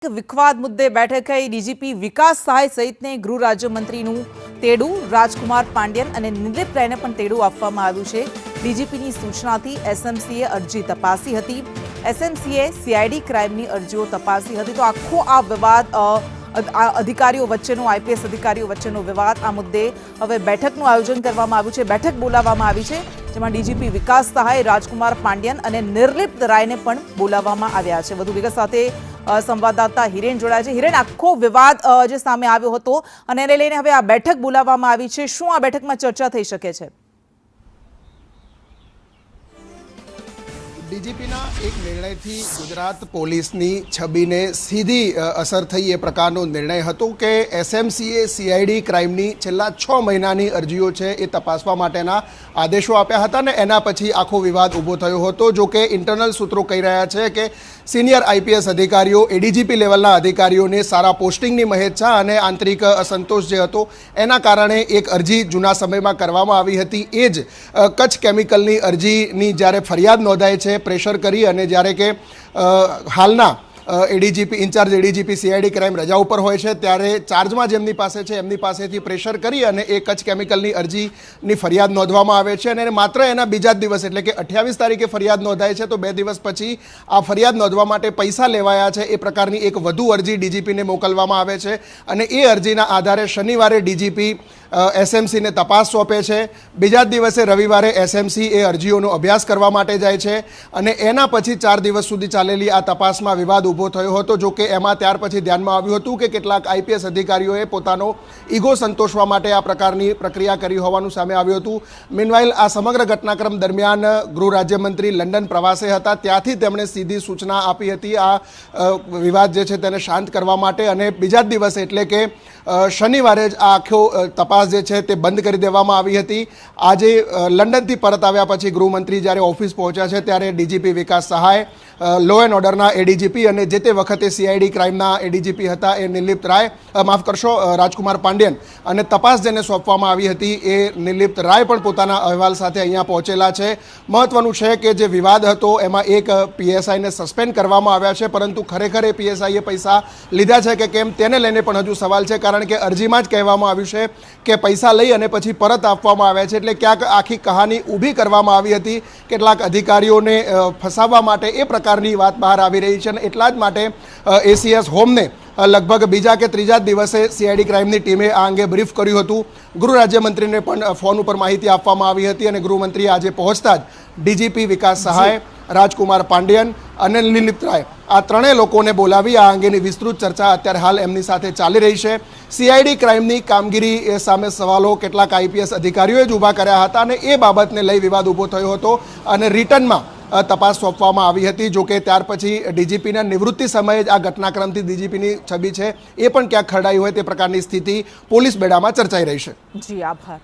વિવાદ મુદ્દે બેઠક થઈ ડીજીપી વિકાસ સહાય સહિતને ગૃહ રાજ્યમંત્રીનું તેડું રાજકુમાર પાંડ્યન અને નિર્લિપ્ત રાયને પણ તેડું આપવામાં આવ્યું છે। ડીજીપીની સૂચનાથી એસએમસીએ અરજી તપાસી હતી। એસએમસીએ સીઆઈડી ક્રાઇમની અરજીઓ તપાસી હતી। તો આખો આ વિવાદ અધિકારીઓ વચ્ચેનો આઈપીએસ અધિકારીઓ વચ્ચેનો વિવાદ આ મુદ્દે હવે બેઠકનું આયોજન કરવામાં આવ્યું છે। બેઠક બોલાવવામાં આવી છે જેમાં ડીજીપી વિકાસ સહાય રાજકુમાર પાંડ્યન અને નિર્લિપ્ત રાયને પણ બોલાવવામાં આવ્યા છે। વધુ વિગત સાથે સંવાદદાતા હિરેન જોડાયા છે। હિરેન, આખો વિવાદ જે સામે આવ્યો હતો અને એને લઈને હવે આ બેઠક બોલાવવામાં આવી છે, શું આ બેઠકમાં ચર્ચા થઈ શકે છે? ડીજીપીના એક નિર્ણયથી ગુજરાત પોલીસની છબીને સીધી અસર થઈ એ પ્રકારનો નિર્ણય હતો કે એસએમસીએ સીઆઈડી ક્રાઇમની છેલ્લા 6 મહિનાની અરજીઓ છે એ તપાસવા માટેના આદેશો આપ્યા હતા ને એના પછી આખો વિવાદ ઊભો થયો હતો। જો કે ઇન્ટરનલ સૂત્રો કહી રહ્યા છે કે સિનિયર આઈપીએસ અધિકારીઓ એડીજીપી લેવલના અધિકારીઓને સારા પોસ્ટિંગની મહેચ્છા અને આંતરિક અસંતોષ જે હતો એના કારણે એક અરજી જૂના સમયમાં કરવામાં આવી હતી। એ જ કચ્છ કેમિકલની અરજીની જ્યારે ફરિયાદ નોંધાય છે પ્રેશર કરી અને જ્યારે કે હાલના ADGP incharge ADGP CID crime રજા ઉપર હોય છે ત્યારે ચાર્જમાં જેમની પાસે છે એમની પાસેથી પ્રેશર કરી અને એ કચ્છ કેમિકલની અરજીની ફરિયાદ નોંધવામાં આવે છે અને માત્ર એના બીજા જ દિવસ એટલે કે 28 તારીખે ફરિયાદ નોંધાય છે તો 2 દિવસ પછી આ ફરિયાદ નોંધવા માટે પૈસા લેવાયા છે એ પ્રકારની એક વધુ અરજી ડીજીપીને મોકલવામાં આવે છે અને એ અરજીના આધારે શનિવારે ડીજીપી એસએમસીને તપાસ સોંપે છે। બીજા જ દિવસે રવિવારે એસએમસી એ અરજીઓનો અભ્યાસ કરવા માટે જાય છે અને એના પછી 4 દિવસ સુધી ચાલેલી આ તપાસમાં વિવાદ ઊભો થયો હતો। જો કે એમાં ત્યાર પછી ધ્યાનમાં આવ્યું હતું કે કેટલાક આઈપીએસ અધિકારીઓએ પોતાનો ઈગો સંતોષવા માટે આ પ્રકારની પ્રક્રિયા કરી હોવાનું સામે આવ્યું હતું। મીનવાઇલ આ સમગ્ર ઘટનાક્રમ દરમિયાન ગૃહ રાજ્યમંત્રી લંડન પ્રવાસે હતા, ત્યાંથી તેમણે સીધી સૂચના આપી હતી આ વિવાદ જે છે તેને શાંત કરવા માટે અને બીજા જ દિવસે એટલે કે શનિવારે જ આ આખો તપાસ જે છે તે બંધ કરી દેવામાં આવી હતી। આજે લંડનથી પરત આવ્યા પછી ગૃહમંત્રી જ્યારે ઓફિસ પહોંચ્યા છે ત્યારે ડીજીપી વિકાસ સહાય, લો એન્ડ ઓર્ડરના એડીજીપી અને જે તે વખતે સીઆઈડી ક્રાઇમના એડીજીપી હતા એ નિર્લિપ્ત રાય રાજકુમાર પાંડ્યન અને તપાસ જેને સોંપવામાં આવી હતી એ નિર્લિપ્ત રાય પણ પોતાના અહેવાલ સાથે અહીંયા પહોંચેલા છે। મહત્વનું છે કે જે વિવાદ હતો એમાં એક પીએસઆઈને સસ્પેન્ડ કરવામાં આવ્યા છે, પરંતુ ખરેખર એ પીએસઆઈએ પૈસા લીધા છે કે કેમ તેને લઈને પણ હજુ સવાલ છે, કારણ કે અરજીમાં જ કહેવામાં આવ્યું છે કે પૈસા લઈ અને પછી પરત આપવામાં આવ્યા છે। એટલે ક્યાંક આખી કહાની ઊભી કરવામાં આવી હતી કેટલાક અધિકારીઓને ફસાવવા માટે એ પ્રકારની વાત બહાર આવી રહી છે અને એટલા જ માટે એસીએસ હોમને લગભગ બીજા કે ત્રીજા દિવસે સીઆઈડી ક્રાઇમની ટીમે આ અંગે બ્રીફ કર્યું હતું। ગૃહ રાજ્યમંત્રીને પણ ફોન ઉપર માહિતી આપવામાં આવી હતી અને ગૃહમંત્રી આજે પહોંચતા જ ડીજીપી વિકાસ સહાય, રાજકુમાર પાંડ્યન અને નિર્લિપ્ત રાય આ ત્રણેય લોકોને બોલાવી આ અંગેની વિસ્તૃત ચર્ચા અત્યારે હાલ એમની સાથે ચાલી રહી છે। સીઆઈડી ક્રાઇમની કામગીરી સામે સવાલો કેટલાક આઈપીએસ અધિકારીઓએ જ ઊભા કર્યા હતા અને એ બાબતને લઈ વિવાદ ઊભો થયો હતો અને રિટર્નમાં તપાસ સોંપવામાં આવી હતી। જો કે ત્યાર પછી ડીજીપીના નિવૃત્તિ સમયે જ આ ઘટનાક્રમથી ડીજીપીની છબી છે એ પણ ક્યાંક ખરડાઈ હોય તે પ્રકારની સ્થિતિ પોલીસ બેડામાં ચર્ચાઈ રહી છે। જી, આભાર।